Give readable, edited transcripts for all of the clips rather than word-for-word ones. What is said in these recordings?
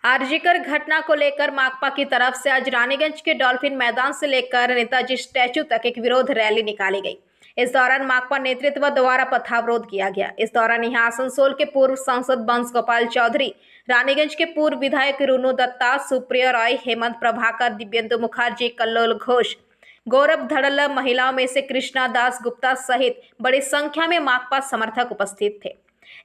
आरजीकर घटना को लेकर माकपा की तरफ से आज रानीगंज के डॉल्फिन मैदान से लेकर नेताजी स्टैचू तक एक विरोध रैली निकाली गई। इस दौरान माकपा नेतृत्व द्वारा पथावरोध किया गया। इस दौरान यहां आसनसोल के पूर्व सांसद बंस गोपाल चौधरी, रानीगंज के पूर्व विधायक रुनु दत्ता, सुप्रिया रॉय, हेमंत प्रभाकर, दिव्येंदु मुखर्जी, कल्लोल घोष, गौरव धड़ल्ला, महिलाओं में से कृष्णा दास गुप्ता सहित बड़ी संख्या में माकपा समर्थक उपस्थित थे।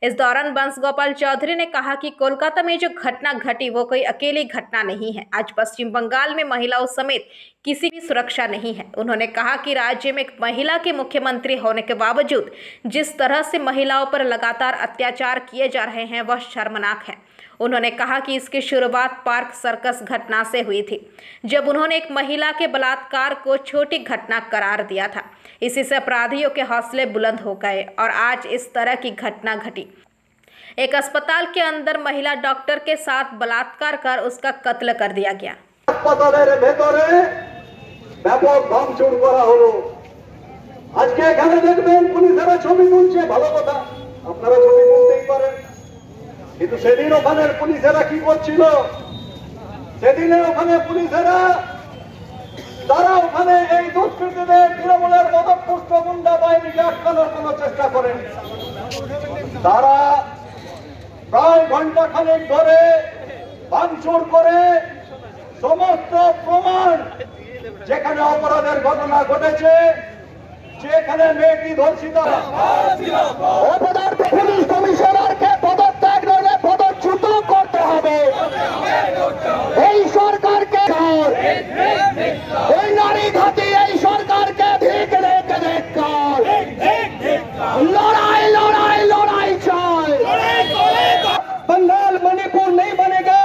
इस दौरान बंस गोपाल चौधरी ने कहा कि कोलकाता में जो घटना घटी वो कोई अकेली घटना नहीं है। आज पश्चिम बंगाल में महिलाओं समेत किसी की सुरक्षा नहीं है। उन्होंने कहा कि राज्य में एक महिला के मुख्यमंत्री होने के बावजूद जिस तरह से महिलाओं पर लगातार अत्याचार किए जा रहे हैं वह शर्मनाक है। उन्होंने कहा कि इसकी शुरुआत पार्क सर्कस घटना से हुई थी, जब उन्होंने एक महिला के बलात्कार को छोटी घटना करार दिया था। इसी से अपराधियों के हौसले बुलंद हो गए और आज इस तरह की घटना घटी। एक अस्पताल के अंदर महिला डॉक्टर के साथ बलात्कार कर उसका कत्ल कर दिया गया। अस्पतालेर भेतरे ব্যাপক ভাঙচুর করা হলো। আজকে এখানে দেখবেন পুলিশেরা ছবি তুলছে, ভালো কথা, আপনারা ছবি তুলতেই পারেন, কিন্তু সেদিন ওখানে পুলিশেরা কি করছিল? সেদিনে ওখানে পুলিশেরা তারা ওখানে এই দুষ্কৃতীদের তৃণমূলের মদতপুষ্ট গুন্ডা বাহিনীকে আটকানোর কোনো চেষ্টা করেনি। তারা প্রায় ঘন্টা খানেক ধরে ভাঙচুর করে সমস্ত প্রমাণ, যেখানে অপরাধের ঘটনা ঘটেছে, যেখানে মেয়েটি ধর্ষিত অপরাধ পুলিশ কমিশনারকে পদত্যাগ নইলে পদচ্যুত করতে হবে। এই সরকারকে ওই নারী ঘাতী এই সরকারকে ধিক রেখে লড়াই লড়াই লড়াই চাই। बंगाल मणिपुर नहीं बनेगा।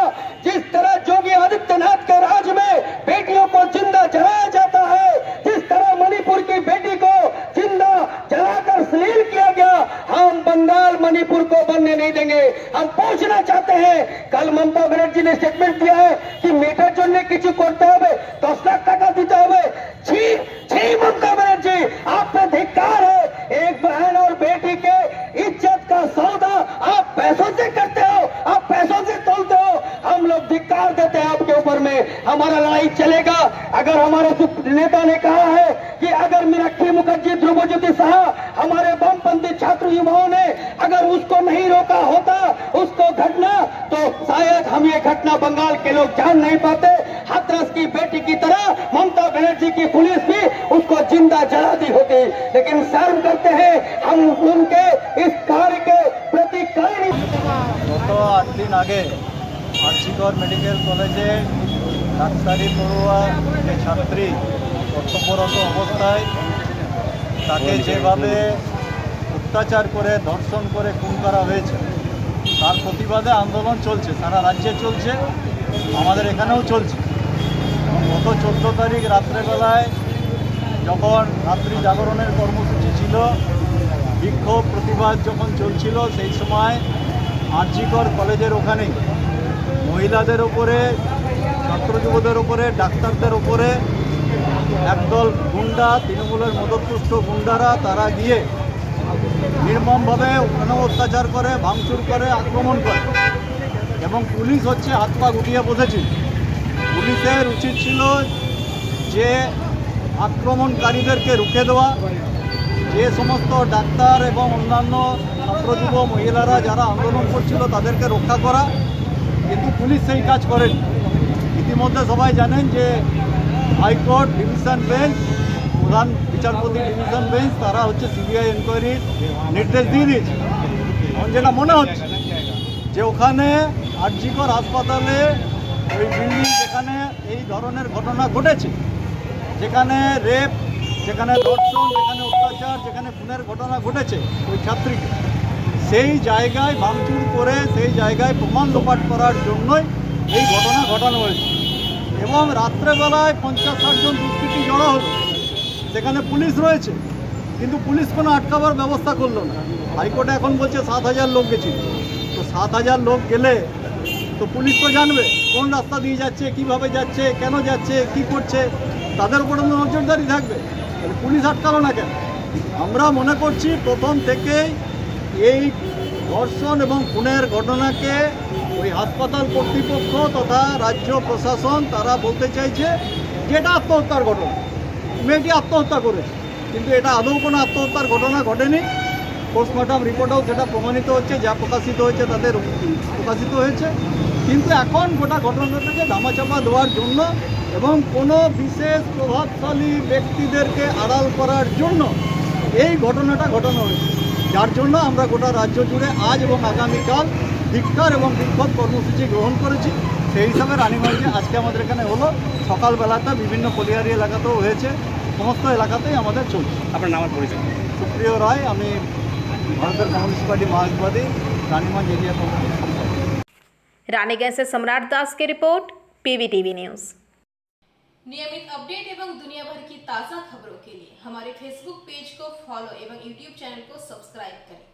जिस तरह योगी आदित्यनाथ के राज में बेटियों को जिंदा जलाया जाता है, जिस तरह मणिपुर की बेटी को जिंदा जलाकर श्लील किया गया, हम बंगाल मणिपुर को बनने नहीं देंगे। हम पूछना चाहते हैं, कल ममता बनर्जी ने स्टेटमेंट दिया है कि मेटार जन्य किछु करते हुए 10 लाख टाका दीते हुए। छी छी ममता बनर्जी, आप पे धिक्कार है। एक बहन और बेटी के इज्जत का सौदा आप पैसों से करते हो, आप पैसों से तोलते हो। हम लोग धिक्कार देते हैं आपके ऊपर में। हमारा लड़ाई चलेगा। अगर हमारे नेता ने कहा है कि अगर मीनाक्षी मुखर्जी, ध्रुवज्योति शाह, हमारे वामपंथी छात्र युवाओं ने अगर उसको नहीं रोका होता, उसको घटना, तो शायद हम ये घटना बंगाल के लोग जान नहीं पाते। हाथरस की बेटी की तरह ममता बनर्जी की पुलिस भी उसको जिंदा जला दी होती। लेकिन शर्म करते हैं हम उनके इस कार्य के प्रति कई। गत 8 दिन आगे आरजीकर मेडिकल कलेजे डाक्तारी पढ़ुआ যে ছাত্রী কর্তব্যরত অবস্থায় তাকে যেভাবে অত্যাচার করে ধর্ষণ করে খুন করা হয়েছে তার প্রতিবাদে আন্দোলন চলছে, সারা রাজ্যে চলছে, আমাদের এখানেও চলছে। গত 14 তারিখ রাত্রেবেলায় যখন রাত্রি জাগরণের কর্মসূচি ছিল, বিক্ষোভ প্রতিবাদ যখন চলছিল, সেই সময় আরজিকর কলেজের ওখানেই মহিলাদের ওপরে, ছাত্র যুবদের ওপরে, ডাক্তারদের ওপরে একদল গুন্ডা, তৃণমূলের মদতপুষ্ট গুন্ডারা তারা গিয়ে নির্মমভাবে ওখানেও অত্যাচার করে, ভাঙচুর করে, আক্রমণ করে এবং পুলিশ হচ্ছে হাত পা গুটিয়ে বসেছিল। পুলিশের উচিত ছিল যে আক্রমণকারীদেরকে রুখে দেওয়া, যে সমস্ত ডাক্তার এবং অন্যান্য ছাত্রযুব মহিলারা যারা আন্দোলন করছিল তাদেরকে রক্ষা করা, কিন্তু পুলিশ সেই কাজ করেনি। ইতিমধ্যে সবাই জানেন যে হাইকোর্ট ডিভিশন বেঞ্চ, প্রধান বিচারপতি ডিভিশন বেঞ্চ, তারা হচ্ছে সিবিআই এনকোয়ারির নির্দেশ দিয়ে দিয়েছে। এখন যেটা মনে হচ্ছে যে ওখানে আরজিকর হাসপাতালে ওই বিল্ডিং, যেখানে এই ধরনের ঘটনা ঘটেছে, যেখানে রেপ, যেখানে ধর্ষণ, যেখানে অত্যাচার, যেখানে খুনের ঘটনা ঘটেছে ওই ছাত্রীকে, সেই জায়গায় ভাঙচুর করে সেই জায়গায় প্রমাণ লোপাট করার জন্যই এই ঘটনা ঘটানো হয়েছে। এবং রাত্রেবেলায় 50-60 জন দুষ্কৃতী জড়ো হলো, সেখানে পুলিশ রয়েছে, কিন্তু পুলিশ কোনো আটকাবার ব্যবস্থা করলো না। হাইকোর্টে এখন বলছে 7000 লোক গেছিল। তো 7000 লোক গেলে তো পুলিশ তো জানবে কোন রাস্তা দিয়ে যাচ্ছে, কিভাবে যাচ্ছে, কেন যাচ্ছে, কি করছে, তাদের উপরে নজরদারি থাকবে। পুলিশ আটকালো না কেন? আমরা মনে করছি প্রথম থেকেই এই ধর্ষণ এবং খুনের ঘটনাকে ওই হাসপাতাল কর্তৃপক্ষ তথা রাজ্য প্রশাসন তারা বলতে চাইছে যে এটা আত্মহত্যার ঘটনা, মেয়েটি আত্মহত্যা করেছে, কিন্তু এটা আদৌ কোনো আত্মহত্যার ঘটনা ঘটেনি। পোস্টমর্টম রিপোর্টেও সেটা প্রমাণিত হচ্ছে, যা প্রকাশিত হয়েছে তাদের প্রকাশিত হয়েছে। কিন্তু এখন গোটা ঘটনাটাকে ধামাচাপা দেওয়ার জন্য এবং কোনো বিশেষ প্রভাবশালী ব্যক্তিদেরকে আড়াল করার জন্য এই ঘটনাটা ঘটানো হয়েছে, যার জন্য আমরা গোটা রাজ্য জুড়ে আজ এবং আগামীকাল ধিক্কার এবং বিক্ষোভ কর্মসূচি গ্রহণ করেছি। সেই হিসাবে রানীগঞ্জে আজকে আমাদের এখানে হলো, সকালবেলাটা বিভিন্ন কলিয়ারি এলাকাতেও হয়েছে, সমস্ত এলাকাতেই আমাদের চলছে। আপনার নামের পরিচয়? সুপ্রিয় রায়, আমি ভারতের कम्युनिस्ट पार्टी मार्क्सवादी रानीगंज एरिया कमेटी। रानीगंज से सम्राट दास की रिपोर्ट, PVTV न्यूज़। नियमित अपडेट एवं दुनिया भर की ताज़ा खबरों के लिए हमारे फेसबुक पेज को फॉलो एवं यूट्यूब चैनल को सब्सक्राइब करें।